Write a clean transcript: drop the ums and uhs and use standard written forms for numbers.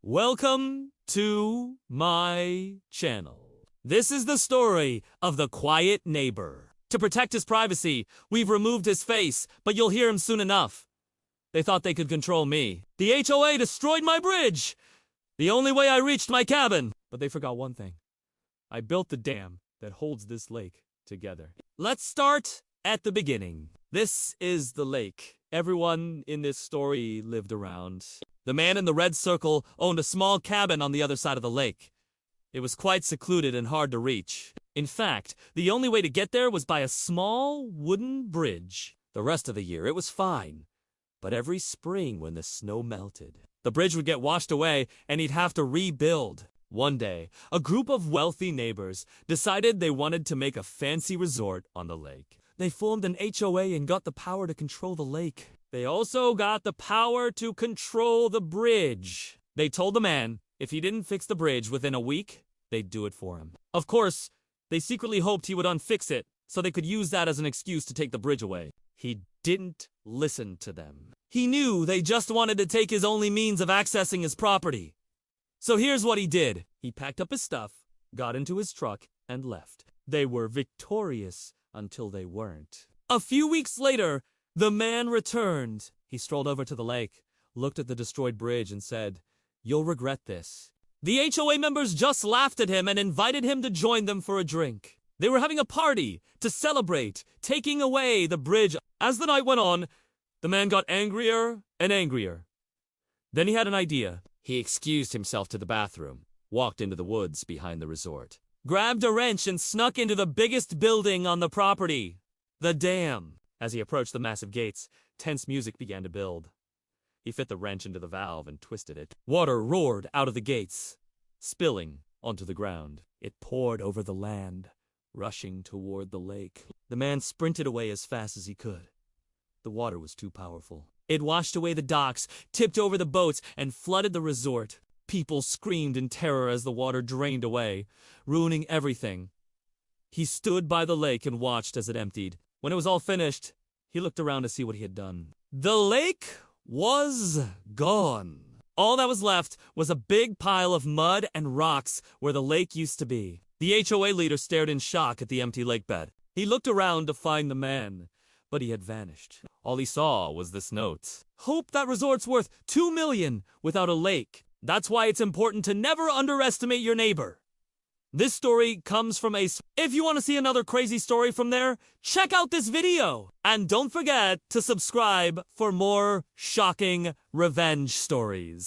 Welcome to my channel. This is the story of the quiet neighbor. To protect his privacy, we've removed his face, but you'll hear him soon enough. They thought they could control me. The HOA destroyed my bridge! The only way I reached my cabin! But they forgot one thing. I built the dam that holds this lake together. Let's start at the beginning. This is the lake everyone in this story lived around. The man in the red circle owned a small cabin on the other side of the lake. It was quite secluded and hard to reach. In fact, the only way to get there was by a small wooden bridge. The rest of the year it was fine. But every spring when the snow melted, the bridge would get washed away and he'd have to rebuild. One day, a group of wealthy neighbors decided they wanted to make a fancy resort on the lake. They formed an HOA and got the power to control the lake. They also got the power to control the bridge. They told the man if he didn't fix the bridge within a week, they'd do it for him. Of course, they secretly hoped he would unfix it so they could use that as an excuse to take the bridge away. He didn't listen to them. He knew they just wanted to take his only means of accessing his property. So here's what he did. He packed up his stuff, got into his truck, and left. They were victorious until they weren't. A few weeks later, the man returned. He strolled over to the lake, looked at the destroyed bridge, and said, "You'll regret this." The HOA members just laughed at him and invited him to join them for a drink. They were having a party to celebrate taking away the bridge. As the night went on, the man got angrier and angrier. Then he had an idea. He excused himself to the bathroom, walked into the woods behind the resort, grabbed a wrench and snuck into the biggest building on the property, the dam. As he approached the massive gates, tense music began to build. He fit the wrench into the valve and twisted it. Water roared out of the gates, spilling onto the ground. It poured over the land, rushing toward the lake. The man sprinted away as fast as he could. The water was too powerful. It washed away the docks, tipped over the boats, and flooded the resort. People screamed in terror as the water drained away, ruining everything. He stood by the lake and watched as it emptied. When it was all finished, he looked around to see what he had done. The lake was gone. All that was left was a big pile of mud and rocks where the lake used to be. The HOA leader stared in shock at the empty lake bed. He looked around to find the man, but he had vanished. All he saw was this note. "Hope that resort's worth $2 million without a lake. That's why it's important to never underestimate your neighbor." This story comes from If you want to see another crazy story from there, check out this video. And don't forget to subscribe for more shocking revenge stories.